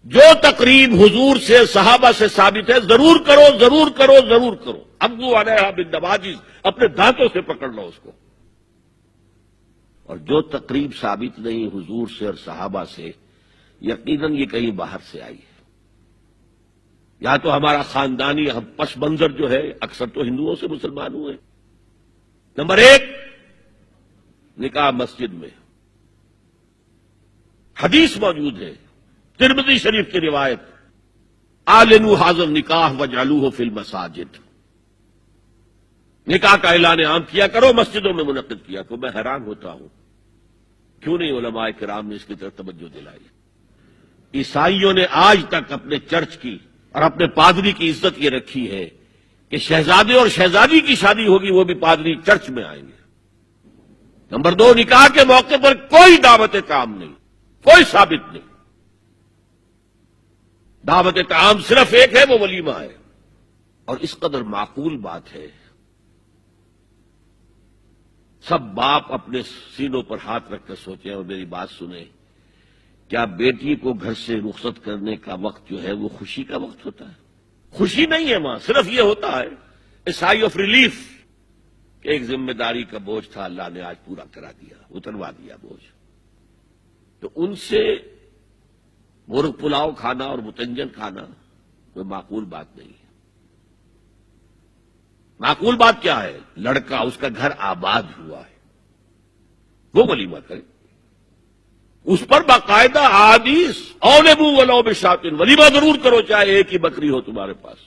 جو تقریب حضور سے صحابہ سے ثابت ہے ضرور کرو ضرور کرو ضرور کرو. ابو علیہ بالنواجذ، اپنے دانتوں سے پکڑ لو اس کو. اور جو تقریب ثابت نہیں حضور سے اور صحابہ سے، یقیناً یہ کہیں باہر سے آئی ہے. یا تو ہمارا خاندانی پس منظر جو ہے، اکثر تو ہندوؤں سے مسلمان ہوئے. نمبر 1، نکاح مسجد میں. حدیث موجود ہے، ترمذی شریف کی روایت، اعلنوا ھذا النکاح واجعلوہ فی المساجد. نکاح کا اعلان عام کیا کرو، مسجدوں میں منعقد کیا کرو. میں حیران ہوتا ہوں کیوں نہیں علماء کرام نے اس کی طرف توجہ دلائی. عیسائیوں نے آج تک اپنے چرچ کی اور اپنے پادری کی عزت یہ رکھی ہے کہ شہزادے اور شہزادی کی شادی ہوگی وہ بھی پادری چرچ میں آئیں گے. نمبر 2، نکاح کے موقع پر کوئی دعوت طعام نہیں، کوئی ثابت نہیں. دعوت طعام صرف ایک ہے، وہ ولیمہ ہے. اور اس قدر معقول بات ہے، سب باپ اپنے سینوں پر ہاتھ رکھ کر سوچیں اور میری بات سنیں. کیا بیٹی کو گھر سے رخصت کرنے کا وقت جو ہے وہ خوشی کا وقت ہوتا ہے؟ خوشی نہیں ہے وہاں، صرف یہ ہوتا ہے اے سائی آف ریلیف کہ ایک ذمہ داری کا بوجھ تھا، اللہ نے آج پورا کرا دیا، اتروا دیا بوجھ. تو ان سے مرغ پلاؤ کھانا اور متنجن کھانا کوئی معقول بات نہیں ہے. معقول بات کیا ہے؟ لڑکا، اس کا گھر آباد ہوا ہے، وہ ولیمہ کرے. اس پر باقاعدہ احادیث اولبوا ولو بشاۃ، ولیمہ ضرور کرو چاہے ایک ہی بکری ہو تمہارے پاس.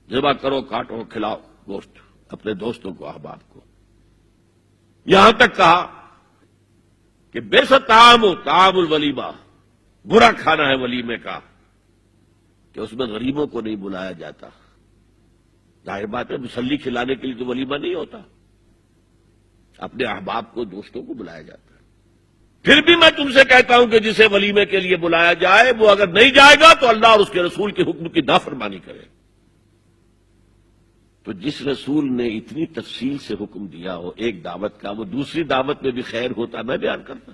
ذبح کرو، کاٹو، کھلاؤ گوشت اپنے دوستوں کو، احباب کو. یہاں تک کہا کہ بئس الطعام طعام الولیمہ، برا کھانا ہے ولیمے کا کہ اس میں غریبوں کو نہیں بلایا جاتا. ظاہر بات ہے، مسلی کھلانے کے لیے تو ولیمہ نہیں ہوتا، اپنے احباب کو، دوستوں کو بلایا جاتا ہے. پھر بھی میں تم سے کہتا ہوں کہ جسے ولیمے کے لیے بلایا جائے وہ اگر نہیں جائے گا تو اللہ اور اس کے رسول کے حکم کی نافرمانی کرے. تو جس رسول نے اتنی تفصیل سے حکم دیا ہو ایک دعوت کا، وہ دوسری دعوت میں بھی خیر ہوتا میں بیان کرتا.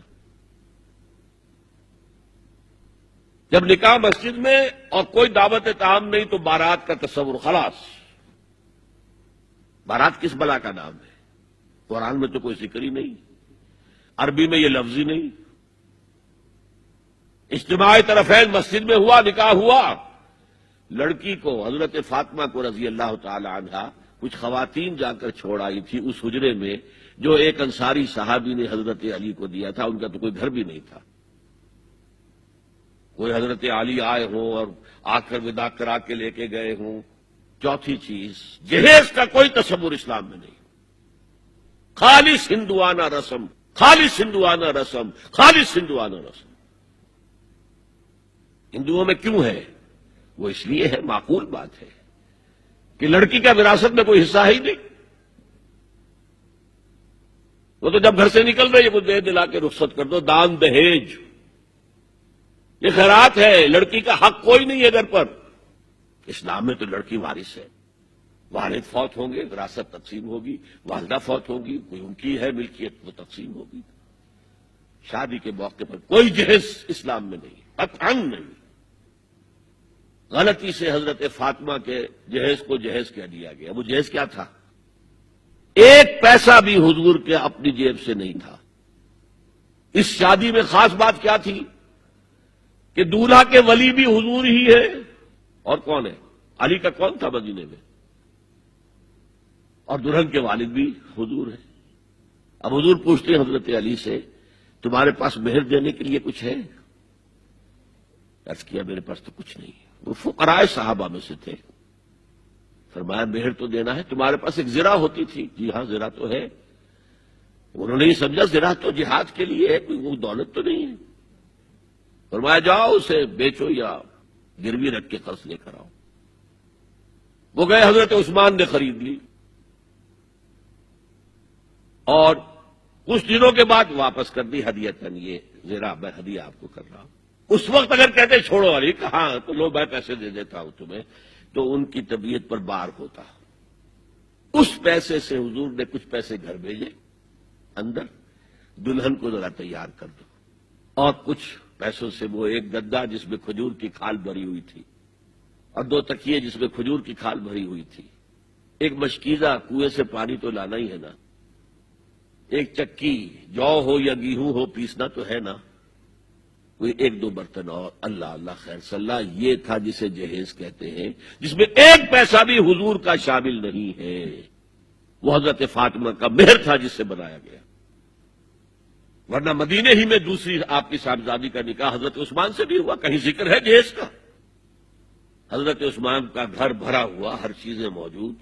جب نکاح مسجد میں اور کوئی دعوت طعام نہیں تو بارات کا تصور خلاص. بارات کس بلا کا نام ہے؟ قرآن میں تو کوئی ذکر ہی نہیں، عربی میں یہ لفظ ہی نہیں. اجتماع طرفین مسجد میں ہوا، نکاح ہوا. لڑکی کو، حضرت فاطمہ کو رضی اللہ تعالی عنہا، کچھ خواتین جا کر چھوڑ آئی تھی اس حجرے میں جو ایک انصاری صحابی نے حضرت علی کو دیا تھا. ان کا تو کوئی گھر بھی نہیں تھا. کوئی حضرت علی آئے ہوں اور آ کر وداع کرا کے لے کے گئے ہوں. چوتھی چیز، جہیز کا کوئی تصور اسلام میں نہیں. خالص ہندوانہ رسم، خالص ہندوانہ رسم، خالص ہندوانہ رسم. ہندوؤں میں کیوں ہے؟ وہ اس لیے ہے، معقول بات ہے کہ لڑکی کا وراثت میں کوئی حصہ ہی نہیں. وہ تو جب گھر سے نکل رہے وہ دے دلا کے رخصت کر دو. دان دہیج یہ خیرات ہے، لڑکی کا حق کوئی نہیں ہے گھر پر. اسلام میں تو لڑکی وارث ہے. والد فوت ہوں گے، وراثت تقسیم ہوگی. والدہ فوت ہوگی، کوئی ان کی ہے ملکیت، وہ تقسیم ہوگی. شادی کے موقع پر کوئی جہیز اسلام میں نہیں، قطعاً نہیں. غلطی سے حضرت فاطمہ کے جہیز کو جہیز کہہ دیا گیا. وہ جہیز کیا تھا؟ ایک پیسہ بھی حضور کے اپنی جیب سے نہیں تھا. اس شادی میں خاص بات کیا تھی کہ دولہا کے ولی بھی حضور ہی ہے. اور کون ہے؟ علی کا کون تھا مدینے میں؟ اور دلہن کے والد بھی حضور ہے. اب حضور پوچھتے ہیں حضرت علی سے، تمہارے پاس مہر دینے کے لیے کچھ ہے؟ عرض کیا میرے پاس تو کچھ نہیں ہے. وہ فقراء صحابہ میں سے تھے. فرمایا مہر تو دینا ہے. تمہارے پاس ایک زرہ ہوتی تھی؟ جی ہاں زرہ تو ہے. انہوں نے یہ سمجھا زرہ تو جہاد کے لیے ہے، کوئی وہ دولت تو نہیں ہے. فرمایا جاؤ اسے بیچو یا گروی رکھ کے قرض لے کر آؤ. وہ گئے، حضرت عثمان نے خرید لی اور کچھ دنوں کے بعد واپس کر دی ہدیتاً. یہ زرہ میں ہدیہ آپ کو کر رہا ہوں. اس وقت اگر کہتے چھوڑو علی، کہاں تو لو میں پیسے دے دیتا ہوں تمہیں، تو ان کی طبیعت پر بار ہوتا. اس پیسے سے حضور نے کچھ پیسے گھر بھیجے اندر، دلہن کو ذرا تیار کر دو، اور کچھ پیسوں سے وہ ایک گدا جس میں کھجور کی کھال بھری ہوئی تھی اور 2 تکیے جس میں کھجور کی کھال بھری ہوئی تھی، ایک مشکیزہ کنویں سے پانی تو لانا ہی ہے نا، ایک چکی جو ہو یا گیہوں ہو پیسنا تو ہے نا، کوئی 1-2 برتن اور اللہ اللہ خیر صلی اللہ، یہ تھا جسے جہیز کہتے ہیں، جس میں ایک پیسہ بھی حضور کا شامل نہیں ہے۔ وہ حضرت فاطمہ کا مہر تھا جس سے بنایا گیا، ورنہ مدینے ہی میں دوسری آپ کی صاحبزادی کا نکاح حضرت عثمان سے بھی ہوا، کہیں ذکر ہے جہیز کا؟ حضرت عثمان کا گھر بھرا ہوا، ہر چیزیں موجود،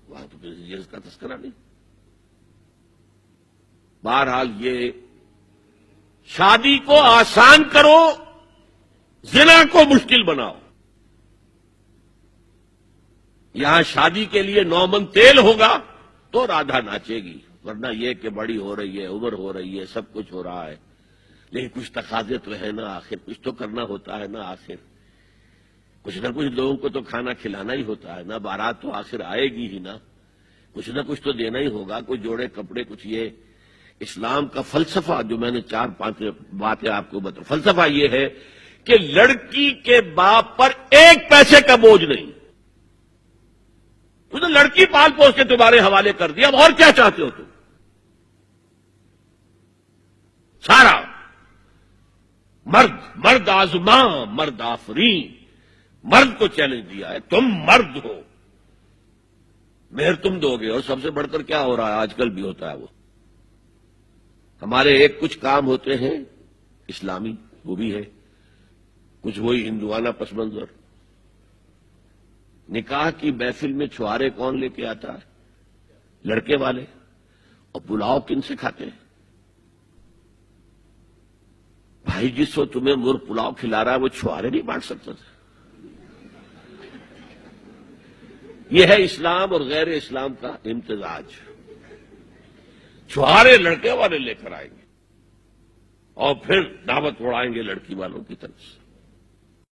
وہاں تو جہیز کا تذکرہ نہیں۔ بہرحال یہ شادی کو آسان کرو، زنا کو مشکل بناؤ۔ یہاں شادی کے لیے 9 من تیل ہوگا تو رادھا ناچے گی، ورنہ یہ کہ بڑی ہو رہی ہے، عمر ہو رہی ہے، سب کچھ ہو رہا ہے، لیکن کچھ تقاضے تو ہے نا، آخر کچھ تو کرنا ہوتا ہے نا، آخر کچھ نہ کچھ لوگوں کو تو کھانا کھلانا ہی ہوتا ہے نا، بارات تو آخر آئے گی ہی نا، کچھ نہ کچھ تو دینا ہی ہوگا، کوئی جوڑے کپڑے، کچھ یہ اسلام کا فلسفہ جو میں نے 4-5 باتیں آپ کو بتا، فلسفہ یہ ہے کہ لڑکی کے باپ پر 1 پیسے کا بوجھ نہیں، تو لڑکی پال پوس کے تمہارے حوالے کر دیا، اب اور کیا چاہتے ہو تم؟ سارا مرد آزماں مرد آفرین، مرد کو چیلنج دیا ہے، تم مرد ہو، مہر تم دو گے، اور سب سے بڑھ کر کیا ہو رہا ہے آج کل بھی ہوتا ہے، وہ ہمارے ایک کچھ کام ہوتے ہیں اسلامی، وہ بھی ہے، کچھ وہی ہندوانہ پس منظر۔ نکاح کی محفل میں چھوارے کون لے کے آتا ہے؟ لڑکے والے، اور پلاؤ کن سے کھاتے ہیں؟ بھائی جس کو تمہیں مرغ پلاؤ کھلا رہا ہے وہ چھوارے نہیں بانٹ سکتا تھا؟ یہ ہے اسلام اور غیر اسلام کا امتزاج۔ چھوارے لڑکے والے لے کر آئیں گے اور پھر دعوت اڑائیں گے لڑکی والوں کی طرف سے۔